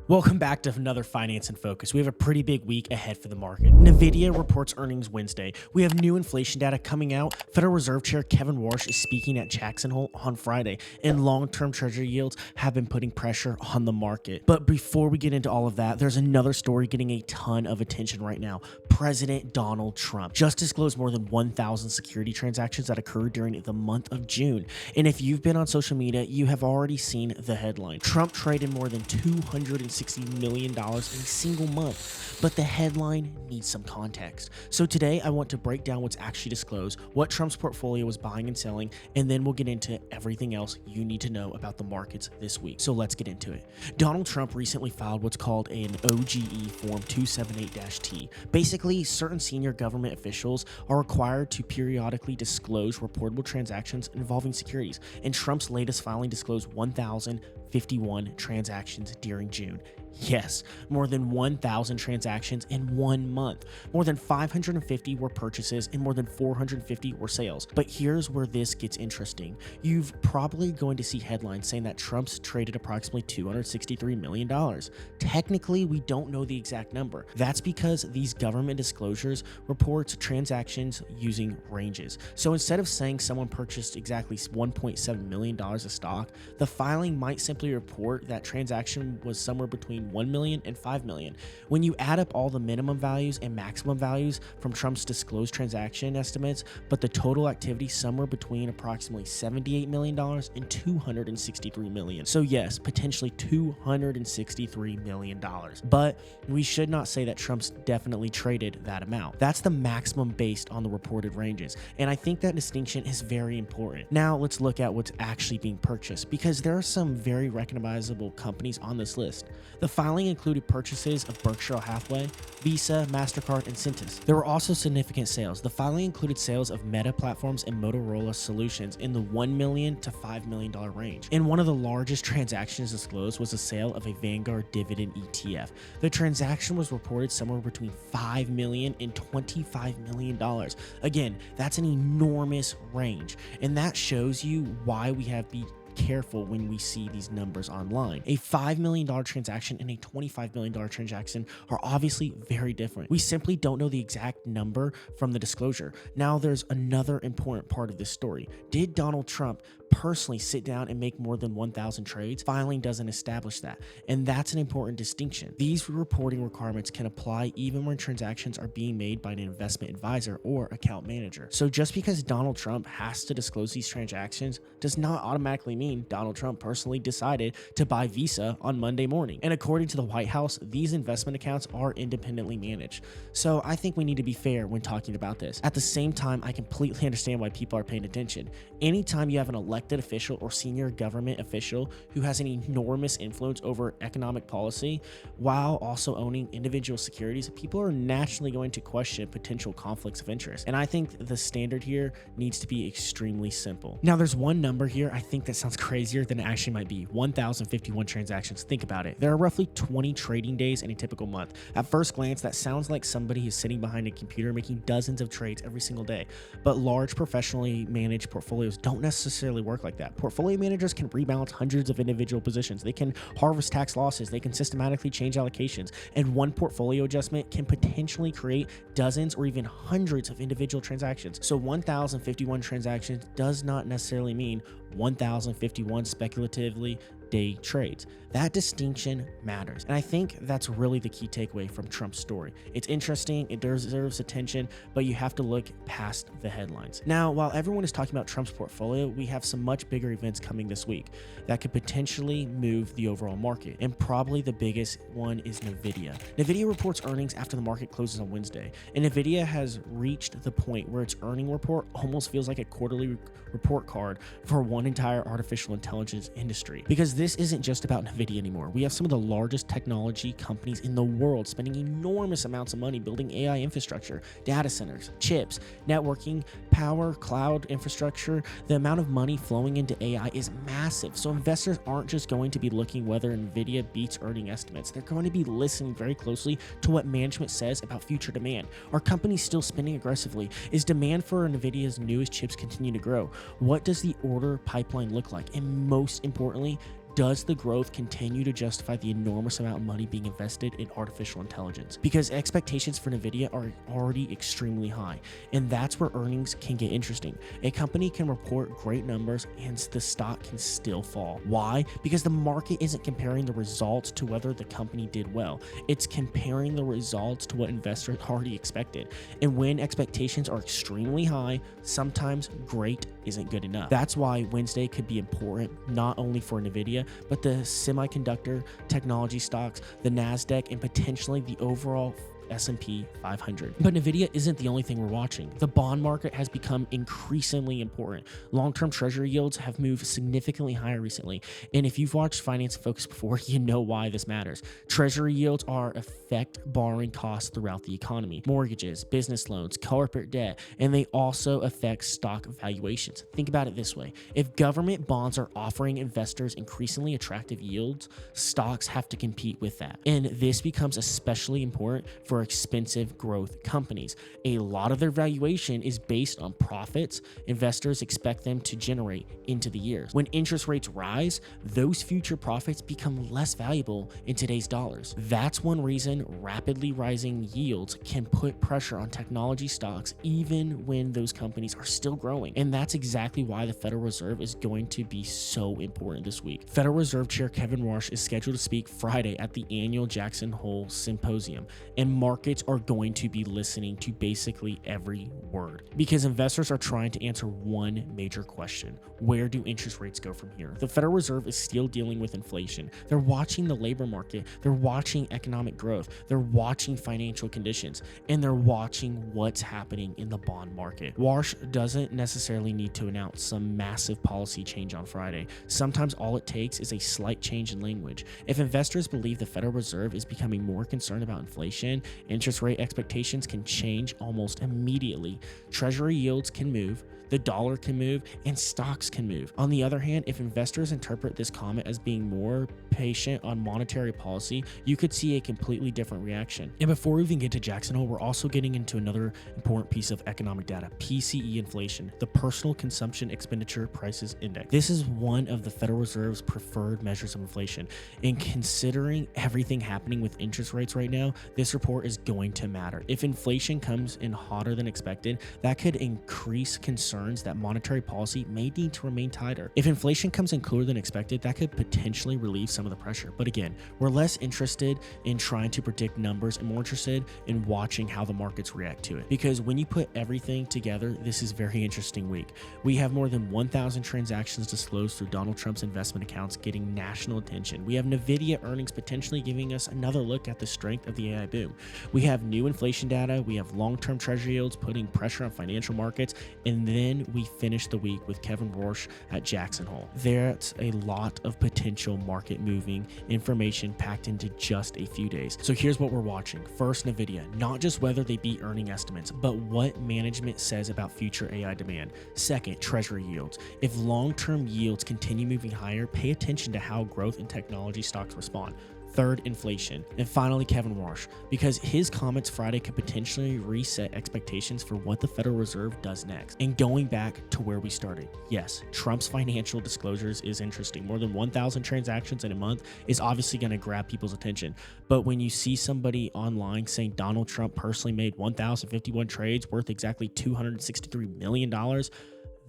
Welcome back to another Finance in Focus. We have a pretty big week ahead for the market. Nvidia reports earnings Wednesday. We have new inflation data coming out. Federal Reserve Chair Kevin Warsh is speaking at Jackson Hole on Friday, and long-term Treasury yields have been putting pressure on the market. But before we get into all of that, there's another story getting a ton of attention right now. President Donald Trump just disclosed more than 1,000 security transactions that occurred during the month of June. And if you've been on social media, you have already seen the headline. Trump traded more than $260 million in a single month, but the headline needs some context. So today I want to break down what's actually disclosed, what Trump's portfolio was buying and selling, and then we'll get into everything else you need to know about the markets this week. So let's get into it. Donald Trump recently filed what's called an OGE Form 278-T. Basically, certain senior government officials are required to periodically disclose reportable transactions involving securities, and Trump's latest filing disclosed 1,051 transactions during June. Yes, more than 1,000 transactions in 1 month. More than 550 were purchases and more than 450 were sales. But here's where this gets interesting. You've probably going to see headlines saying that Trump's traded approximately $263 million. Technically, we don't know the exact number. That's because these government disclosures reports transactions using ranges. So instead of saying someone purchased exactly $1.7 million of stock, the filing might simply report that transaction was somewhere between 1 million and 5 million. When you add up all the minimum values and maximum values from Trump's disclosed transaction estimates, but the total activity somewhere between approximately $78 million and $263 million. So yes, potentially $263 million. But we should not say that Trump's definitely traded that amount. That's the maximum based on the reported ranges. And I think that distinction is very important. Now let's look at what's actually being purchased, because there are some very recognizable companies on this list. The filing included purchases of Berkshire Hathaway, Visa, MasterCard, and Cintas. There were also significant sales. The filing included sales of Meta Platforms and Motorola Solutions in the $1 million to $5 million range. And one of the largest transactions disclosed was the sale of a Vanguard dividend ETF. The transaction was reported somewhere between $5 million and $25 million. Again, that's an enormous range, and that shows you why we have to be careful when we see these numbers online. A $5 million transaction and a $25 million transaction are obviously very different. We simply don't know the exact number from the disclosure. Now, there's another important part of this story. Did Donald Trump personally sit down and make more than 1,000 trades? Filing doesn't establish that, and that's an important distinction. These reporting requirements can apply even when transactions are being made by an investment advisor or account manager. So just because Donald Trump has to disclose these transactions does not automatically mean Donald Trump personally decided to buy Visa on Monday morning. And according to the White House, these investment accounts are independently managed. So I think we need to be fair when talking about this. At the same time, I completely understand why people are paying attention. Anytime you have an elected official or senior government official who has an enormous influence over economic policy while also owning individual securities, people are naturally going to question potential conflicts of interest. And I think the standard here needs to be extremely simple. Now, there's one number here I think that sounds crazier than it actually might be. 1,051 transactions. Think about it. There are roughly 20 trading days in a typical month. At first glance, that sounds like somebody is sitting behind a computer making dozens of trades every single day. But large professionally managed portfolios don't necessarily work like that. Portfolio managers can rebalance hundreds of individual positions. They can harvest tax losses. They can systematically change allocations. And one portfolio adjustment can potentially create dozens or even hundreds of individual transactions. So 1,051 transactions does not necessarily mean 1,051 speculatively day trades. That distinction matters. And I think that's really the key takeaway from Trump's story. It's interesting, it deserves attention, but you have to look past the headlines. Now, while everyone is talking about Trump's portfolio, we have some much bigger events coming this week that could potentially move the overall market. And probably the biggest one is Nvidia. Nvidia reports earnings after the market closes on Wednesday. And Nvidia has reached the point where its earning report almost feels like a quarterly report card for one entire artificial intelligence industry. Because this isn't just about Nvidia anymore. We have some of the largest technology companies in the world spending enormous amounts of money building AI infrastructure, data centers, chips, networking, power, cloud infrastructure. The amount of money flowing into AI is massive. So investors aren't just going to be looking whether Nvidia beats earning estimates. They're going to be listening very closely to what management says about future demand. Are companies still spending aggressively? Is demand for Nvidia's newest chips continue to grow? What does the order pipeline look like? And most importantly, does the growth continue to justify the enormous amount of money being invested in artificial intelligence? Because expectations for Nvidia are already extremely high, and that's where earnings can get interesting. A company can report great numbers and the stock can still fall. Why? Because the market isn't comparing the results to whether the company did well. It's comparing the results to what investors already expected. And when expectations are extremely high, sometimes great isn't good enough. That's why Wednesday could be important, not only for Nvidia, but the semiconductor technology stocks, the NASDAQ, and potentially the overall S&P 500. But Nvidia isn't the only thing we're watching. The bond market has become increasingly important. Long-term treasury yields have moved significantly higher recently. And if you've watched Finance Focus before, you know why this matters. Treasury yields affect borrowing costs throughout the economy. Mortgages, business loans, corporate debt, and they also affect stock valuations. Think about it this way. If government bonds are offering investors increasingly attractive yields, stocks have to compete with that. And this becomes especially important for expensive growth companies. A lot of their valuation is based on profits investors expect them to generate into the years. When interest rates rise, those future profits become less valuable in today's dollars. That's one reason rapidly rising yields can put pressure on technology stocks even when those companies are still growing. And that's exactly why the Federal Reserve is going to be so important this week. Federal Reserve Chair Kevin Warsh is scheduled to speak Friday at the annual Jackson Hole Symposium, and markets are going to be listening to basically every word because investors are trying to answer one major question: where do interest rates go from here? The Federal Reserve is still dealing with inflation. They're watching the labor market, they're watching economic growth, they're watching financial conditions, and they're watching what's happening in the bond market. Warsh doesn't necessarily need to announce some massive policy change on Friday. Sometimes all it takes is a slight change in language. If investors believe the Federal Reserve is becoming more concerned about inflation, interest rate expectations can change almost immediately. Treasury yields can move, the dollar can move, and stocks can move. On the other hand, if investors interpret this comment as being more patient on monetary policy, you could see a completely different reaction. And before we even get to Jackson Hole, we're also getting into another important piece of economic data: PCE inflation, the Personal Consumption Expenditure Prices Index. This is one of the Federal Reserve's preferred measures of inflation. And considering everything happening with interest rates right now, this report is going to matter. If inflation comes in hotter than expected, that could increase concern that monetary policy may need to remain tighter. If inflation comes in cooler than expected, that could potentially relieve some of the pressure. But again, we're less interested in trying to predict numbers and more interested in watching how the markets react to it. Because when you put everything together, this is a very interesting week. We have more than 1,000 transactions disclosed through Donald Trump's investment accounts getting national attention. We have Nvidia earnings potentially giving us another look at the strength of the AI boom. We have new inflation data. We have long-term treasury yields putting pressure on financial markets. And then we finish the week with Kevin Warsh at Jackson Hole. There's a lot of potential market moving information packed into just a few days. So here's what we're watching. First, Nvidia, not just whether they beat earning estimates, but what management says about future AI demand. Second, treasury yields. If long-term yields continue moving higher, pay attention to how growth and technology stocks respond. Third, inflation. And finally, Kevin Warsh, because his comments Friday could potentially reset expectations for what the Federal Reserve does next. And going back to where we started, yes, Trump's financial disclosures is interesting. More than 1,000 transactions in a month is obviously going to grab people's attention. But when you see somebody online saying Donald Trump personally made 1,051 trades worth exactly $263 million,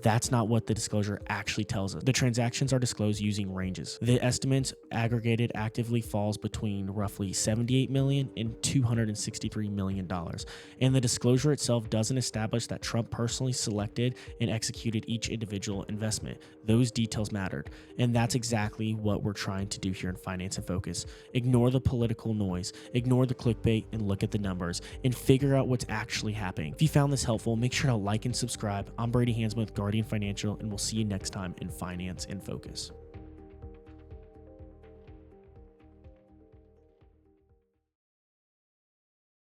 that's not what the disclosure actually tells us. The transactions are disclosed using ranges. The estimates aggregated actively falls between roughly $78 million and $263 million. And the disclosure itself doesn't establish that Trump personally selected and executed each individual investment. Those details mattered. And that's exactly what we're trying to do here in Finance in Focus. Ignore the political noise, ignore the clickbait, and look at the numbers and figure out what's actually happening. If you found this helpful, make sure to like and subscribe. I'm Brady Hansman with Guardian Financial, and we'll see you next time in Finance in Focus.